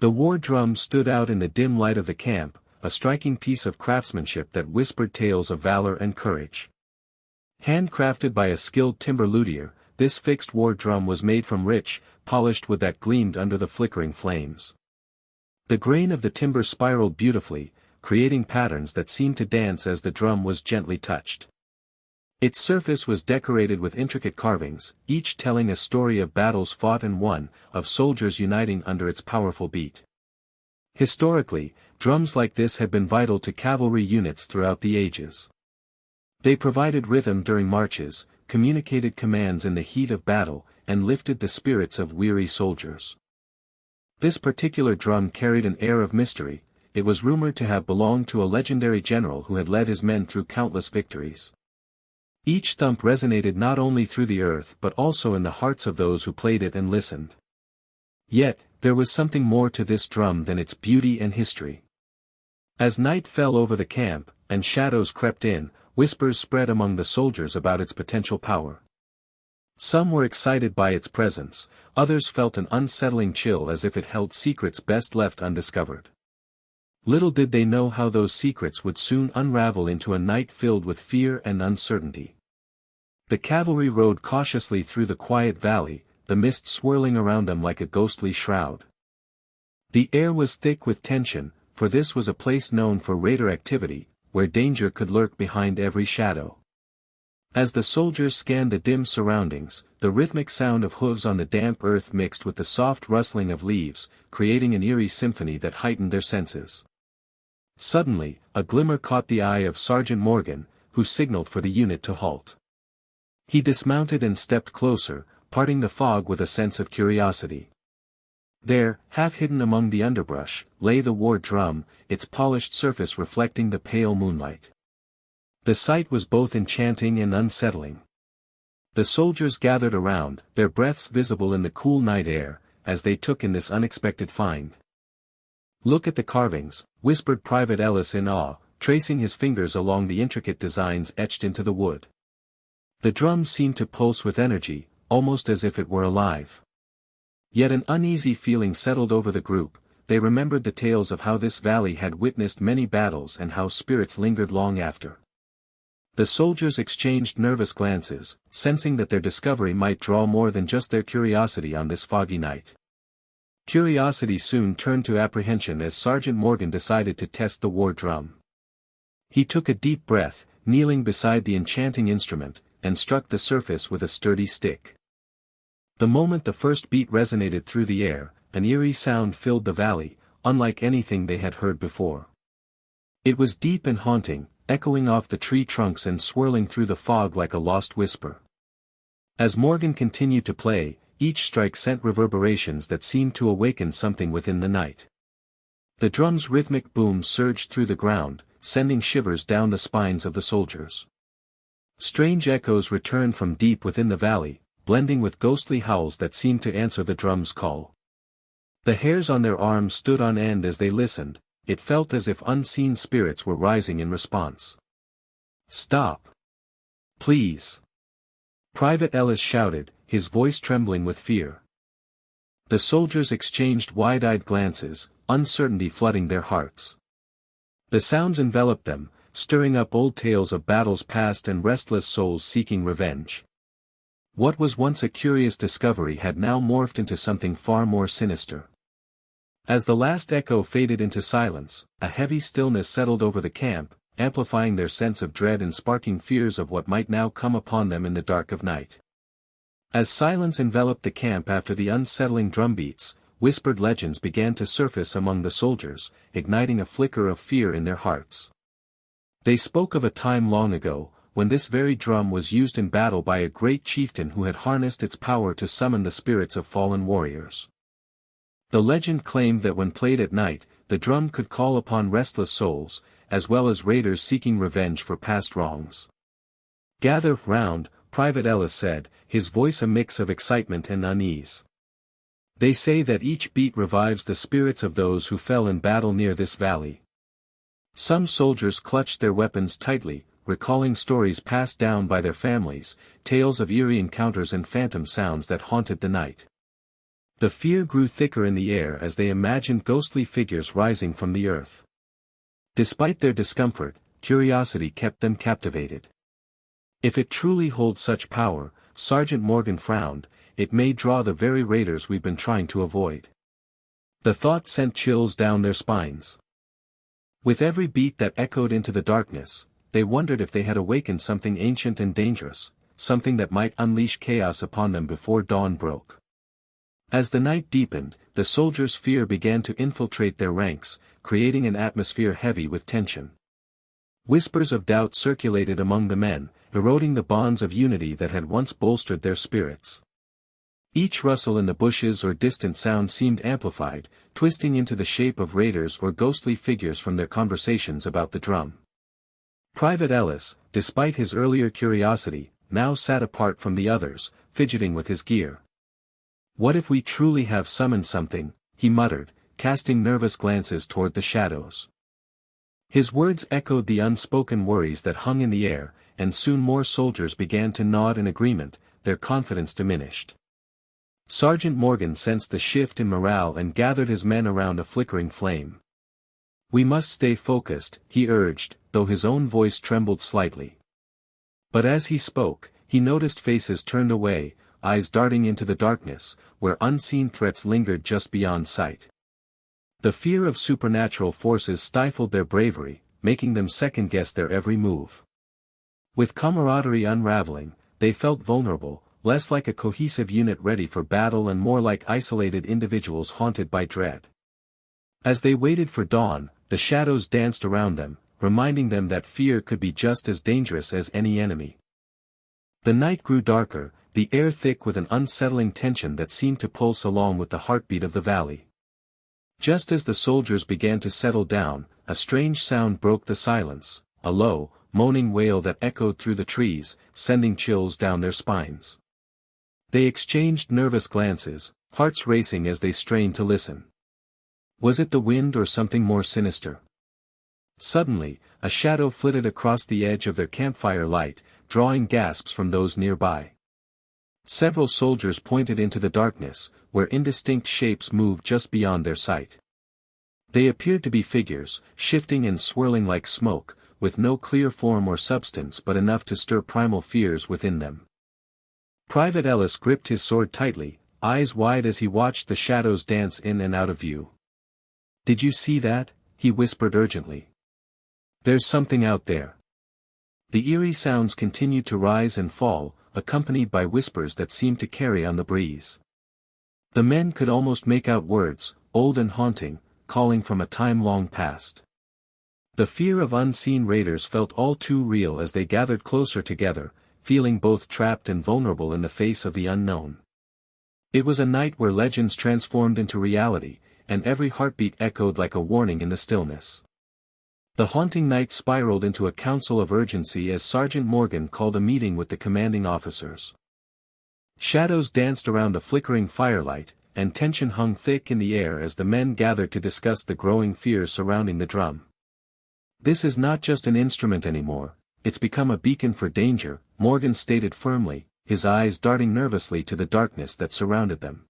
The war drum stood out in the dim light of the camp, a striking piece of craftsmanship that whispered tales of valor and courage. Handcrafted by a skilled timber luthier, this fixed war drum was made from rich, polished wood that gleamed under the flickering flames. The grain of the timber spiraled beautifully, creating patterns that seemed to dance as the drum was gently touched. Its surface was decorated with intricate carvings, each telling a story of battles fought and won, of soldiers uniting under its powerful beat. Historically, drums like this had been vital to cavalry units throughout the ages. They provided rhythm during marches, communicated commands in the heat of battle, and lifted the spirits of weary soldiers. This particular drum carried an air of mystery. It was rumored to have belonged to a legendary general who had led his men through countless victories. Each thump resonated not only through the earth but also in the hearts of those who played it and listened. Yet, there was something more to this drum than its beauty and history. As night fell over the camp, and shadows crept in, whispers spread among the soldiers about its potential power. Some were excited by its presence, others felt an unsettling chill as if it held secrets best left undiscovered. Little did they know how those secrets would soon unravel into a night filled with fear and uncertainty. The cavalry rode cautiously through the quiet valley, the mist swirling around them like a ghostly shroud. The air was thick with tension, for this was a place known for raider activity, where danger could lurk behind every shadow. As the soldiers scanned the dim surroundings, the rhythmic sound of hooves on the damp earth mixed with the soft rustling of leaves, creating an eerie symphony that heightened their senses. Suddenly, a glimmer caught the eye of Sergeant Morgan, who signaled for the unit to halt. He dismounted and stepped closer, parting the fog with a sense of curiosity. There, half hidden among the underbrush, lay the war drum, its polished surface reflecting the pale moonlight. The sight was both enchanting and unsettling. The soldiers gathered around, their breaths visible in the cool night air, as they took in this unexpected find. "Look at the carvings," whispered Private Ellis in awe, tracing his fingers along the intricate designs etched into the wood. The drum seemed to pulse with energy, almost as if it were alive. Yet an uneasy feeling settled over the group. They remembered the tales of how this valley had witnessed many battles and how spirits lingered long after. The soldiers exchanged nervous glances, sensing that their discovery might draw more than just their curiosity on this foggy night. Curiosity soon turned to apprehension as Sergeant Morgan decided to test the war drum. He took a deep breath, kneeling beside the enchanting instrument, and struck the surface with a sturdy stick. The moment the first beat resonated through the air, an eerie sound filled the valley, unlike anything they had heard before. It was deep and haunting, echoing off the tree trunks and swirling through the fog like a lost whisper. As Morgan continued to play, each strike sent reverberations that seemed to awaken something within the night. The drum's rhythmic boom surged through the ground, sending shivers down the spines of the soldiers. Strange echoes returned from deep within the valley, blending with ghostly howls that seemed to answer the drum's call. The hairs on their arms stood on end as they listened. It felt as if unseen spirits were rising in response. "Stop! Please!" Private Ellis shouted, his voice trembling with fear. The soldiers exchanged wide-eyed glances, uncertainty flooding their hearts. The sounds enveloped them, stirring up old tales of battles past and restless souls seeking revenge. What was once a curious discovery had now morphed into something far more sinister. As the last echo faded into silence, a heavy stillness settled over the camp, amplifying their sense of dread and sparking fears of what might now come upon them in the dark of night. As silence enveloped the camp after the unsettling drumbeats, whispered legends began to surface among the soldiers, igniting a flicker of fear in their hearts. They spoke of a time long ago, when this very drum was used in battle by a great chieftain who had harnessed its power to summon the spirits of fallen warriors. The legend claimed that when played at night, the drum could call upon restless souls, as well as raiders seeking revenge for past wrongs. "Gather round," Private Ellis said, his voice a mix of excitement and unease. "They say that each beat revives the spirits of those who fell in battle near this valley." Some soldiers clutched their weapons tightly, recalling stories passed down by their families, tales of eerie encounters and phantom sounds that haunted the night. The fear grew thicker in the air as they imagined ghostly figures rising from the earth. Despite their discomfort, curiosity kept them captivated. If it truly holds such power, Sergeant Morgan frowned, it may draw the very raiders we've been trying to avoid. The thought sent chills down their spines. With every beat that echoed into the darkness, they wondered if they had awakened something ancient and dangerous, something that might unleash chaos upon them before dawn broke. As the night deepened, the soldiers' fear began to infiltrate their ranks, creating an atmosphere heavy with tension. Whispers of doubt circulated among the men, eroding the bonds of unity that had once bolstered their spirits. Each rustle in the bushes or distant sound seemed amplified, twisting into the shape of raiders or ghostly figures from their conversations about the drum. Private Ellis, despite his earlier curiosity, now sat apart from the others, fidgeting with his gear. "What if we truly have summoned something?" he muttered, casting nervous glances toward the shadows. His words echoed the unspoken worries that hung in the air, and soon more soldiers began to nod in agreement, their confidence diminished. Sergeant Morgan sensed the shift in morale and gathered his men around a flickering flame. "We must stay focused," he urged, though his own voice trembled slightly. But as he spoke, he noticed faces turned away, eyes darting into the darkness, where unseen threats lingered just beyond sight. The fear of supernatural forces stifled their bravery, making them second-guess their every move. With camaraderie unraveling, they felt vulnerable, less like a cohesive unit ready for battle and more like isolated individuals haunted by dread. As they waited for dawn, the shadows danced around them, reminding them that fear could be just as dangerous as any enemy. The night grew darker, the air thick with an unsettling tension that seemed to pulse along with the heartbeat of the valley. Just as the soldiers began to settle down, a strange sound broke the silence, a low, moaning wail that echoed through the trees, sending chills down their spines. They exchanged nervous glances, hearts racing as they strained to listen. Was it the wind or something more sinister? Suddenly, a shadow flitted across the edge of their campfire light, drawing gasps from those nearby. Several soldiers pointed into the darkness, where indistinct shapes moved just beyond their sight. They appeared to be figures, shifting and swirling like smoke, with no clear form or substance but enough to stir primal fears within them. Private Ellis gripped his sword tightly, eyes wide as he watched the shadows dance in and out of view. "Did you see that?" he whispered urgently. "There's something out there." The eerie sounds continued to rise and fall, accompanied by whispers that seemed to carry on the breeze. The men could almost make out words, old and haunting, calling from a time long past. The fear of unseen raiders felt all too real as they gathered closer together, feeling both trapped and vulnerable in the face of the unknown. It was a night where legends transformed into reality, and every heartbeat echoed like a warning in the stillness. The haunting night spiraled into a council of urgency as Sergeant Morgan called a meeting with the commanding officers. Shadows danced around the flickering firelight, and tension hung thick in the air as the men gathered to discuss the growing fears surrounding the drum. "This is not just an instrument anymore, it's become a beacon for danger," Morgan stated firmly, his eyes darting nervously to the darkness that surrounded them.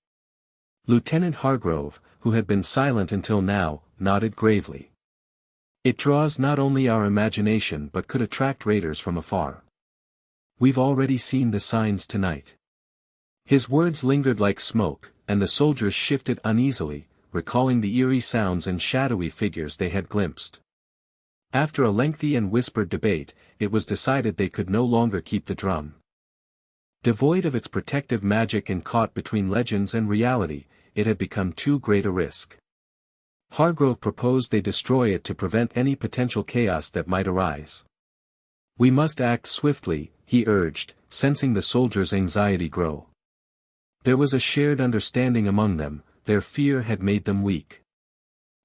Lieutenant Hargrove, who had been silent until now, nodded gravely. "It draws not only our imagination but could attract raiders from afar. We've already seen the signs tonight." His words lingered like smoke, and the soldiers shifted uneasily, recalling the eerie sounds and shadowy figures they had glimpsed. After a lengthy and whispered debate, it was decided they could no longer keep the drum. Devoid of its protective magic and caught between legends and reality, it had become too great a risk. Hargrove proposed they destroy it to prevent any potential chaos that might arise. "We must act swiftly," he urged, sensing the soldiers' anxiety grow. There was a shared understanding among them, their fear had made them weak.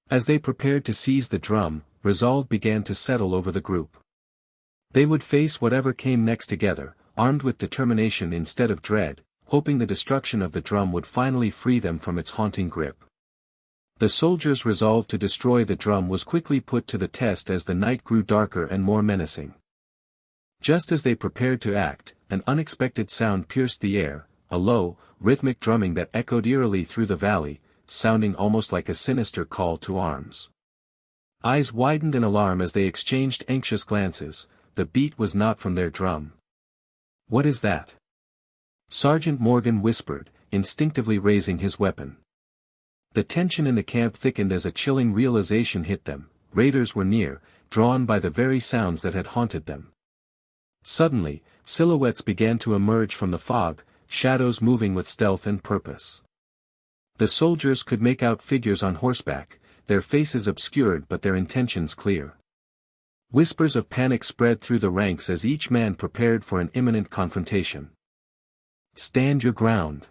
As they prepared to seize the drum, resolve began to settle over the group. They would face whatever came next together, armed with determination instead of dread, hoping the destruction of the drum would finally free them from its haunting grip. The soldiers' resolve to destroy the drum was quickly put to the test as the night grew darker and more menacing. Just as they prepared to act, an unexpected sound pierced the air, a low, rhythmic drumming that echoed eerily through the valley, sounding almost like a sinister call to arms. Eyes widened in alarm as they exchanged anxious glances. The beat was not from their drum. "What is that?" Sergeant Morgan whispered, instinctively raising his weapon. The tension in the camp thickened as a chilling realization hit them. Raiders were near, drawn by the very sounds that had haunted them. Suddenly, silhouettes began to emerge from the fog, shadows moving with stealth and purpose. The soldiers could make out figures on horseback, their faces obscured but their intentions clear. Whispers of panic spread through the ranks as each man prepared for an imminent confrontation. "Stand your ground,"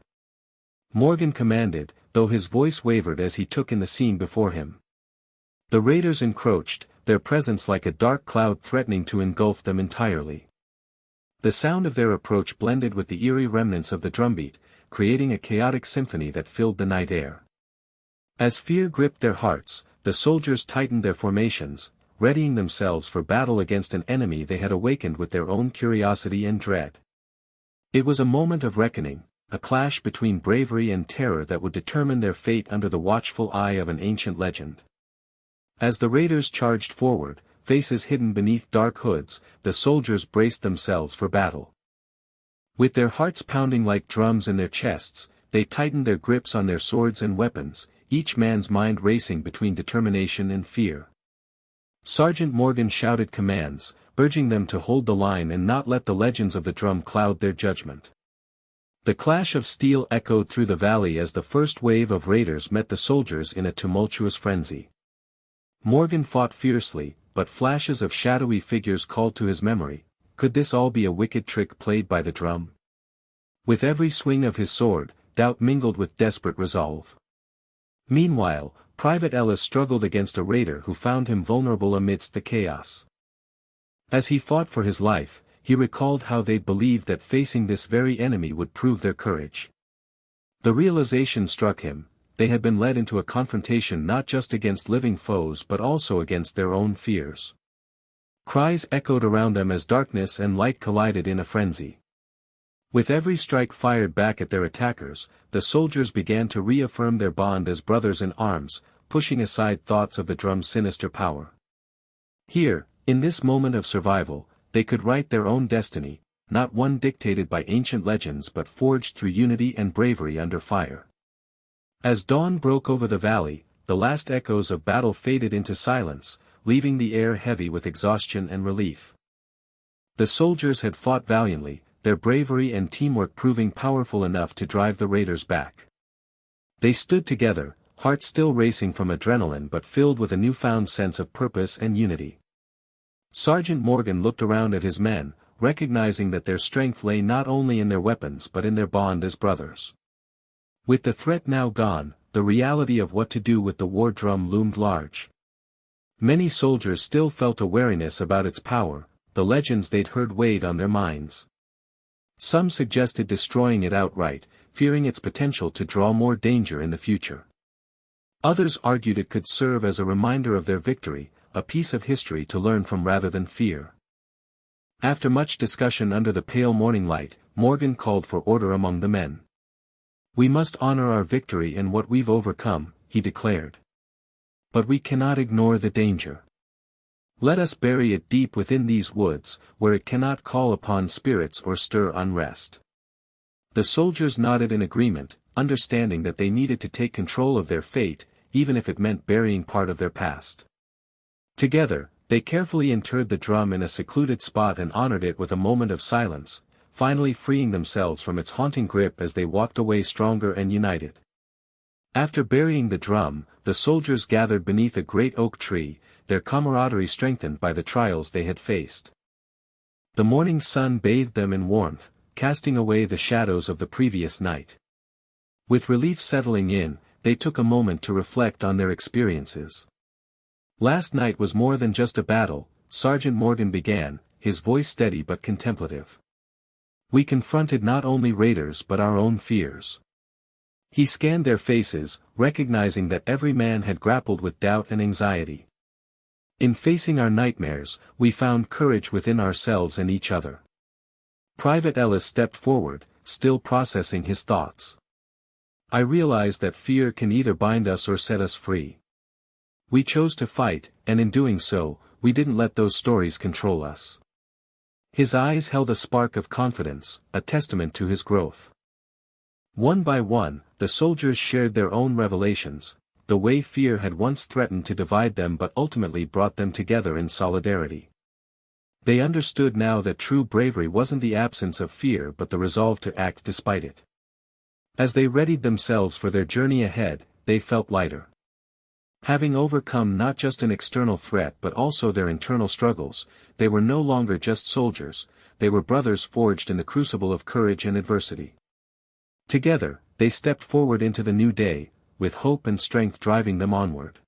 Morgan commanded, though his voice wavered as he took in the scene before him. The raiders encroached, their presence like a dark cloud threatening to engulf them entirely. The sound of their approach blended with the eerie remnants of the drumbeat, creating a chaotic symphony that filled the night air. As fear gripped their hearts, the soldiers tightened their formations, readying themselves for battle against an enemy they had awakened with their own curiosity and dread. It was a moment of reckoning, a clash between bravery and terror that would determine their fate under the watchful eye of an ancient legend. As the raiders charged forward, faces hidden beneath dark hoods, the soldiers braced themselves for battle. With their hearts pounding like drums in their chests, they tightened their grips on their swords and weapons, each man's mind racing between determination and fear. Sergeant Morgan shouted commands, urging them to hold the line and not let the legends of the drum cloud their judgment. The clash of steel echoed through the valley as the first wave of raiders met the soldiers in a tumultuous frenzy. Morgan fought fiercely, but flashes of shadowy figures called to his memory. Could this all be a wicked trick played by the drum? With every swing of his sword, doubt mingled with desperate resolve. Meanwhile, Private Ellis struggled against a raider who found him vulnerable amidst the chaos. As he fought for his life, he recalled how they'd believed that facing this very enemy would prove their courage. The realization struck him, they had been led into a confrontation not just against living foes but also against their own fears. Cries echoed around them as darkness and light collided in a frenzy. With every strike fired back at their attackers, the soldiers began to reaffirm their bond as brothers in arms, pushing aside thoughts of the drum's sinister power. Here, in this moment of survival, they could write their own destiny, not one dictated by ancient legends but forged through unity and bravery under fire. As dawn broke over the valley, the last echoes of battle faded into silence, leaving the air heavy with exhaustion and relief. The soldiers had fought valiantly, their bravery and teamwork proving powerful enough to drive the raiders back. They stood together, hearts still racing from adrenaline but filled with a newfound sense of purpose and unity. Sergeant Morgan looked around at his men, recognizing that their strength lay not only in their weapons but in their bond as brothers. With the threat now gone, the reality of what to do with the war drum loomed large. Many soldiers still felt a wariness about its power, the legends they'd heard weighed on their minds. Some suggested destroying it outright, fearing its potential to draw more danger in the future. Others argued it could serve as a reminder of their victory, a piece of history to learn from rather than fear. After much discussion under the pale morning light, Morgan called for order among the men. "We must honor our victory and what we've overcome," he declared. "But we cannot ignore the danger. Let us bury it deep within these woods, where it cannot call upon spirits or stir unrest." The soldiers nodded in agreement, understanding that they needed to take control of their fate, even if it meant burying part of their past. Together, they carefully interred the drum in a secluded spot and honored it with a moment of silence, finally freeing themselves from its haunting grip as they walked away stronger and united. After burying the drum, the soldiers gathered beneath a great oak tree, their camaraderie strengthened by the trials they had faced. The morning sun bathed them in warmth, casting away the shadows of the previous night. With relief settling in, they took a moment to reflect on their experiences. "Last night was more than just a battle," Sergeant Morgan began, his voice steady but contemplative. "We confronted not only raiders but our own fears." He scanned their faces, recognizing that every man had grappled with doubt and anxiety. "In facing our nightmares, we found courage within ourselves and each other." Private Ellis stepped forward, still processing his thoughts. I realized that fear can either bind us or set us free. We chose to fight, and in doing so, we didn't let those stories control us. His eyes held a spark of confidence, a testament to his growth. One by one, the soldiers shared their own revelations, the way fear had once threatened to divide them but ultimately brought them together in solidarity. They understood now that true bravery wasn't the absence of fear but the resolve to act despite it. As they readied themselves for their journey ahead, they felt lighter. Having overcome not just an external threat but also their internal struggles, they were no longer just soldiers, they were brothers forged in the crucible of courage and adversity. Together, they stepped forward into the new day, with hope and strength driving them onward.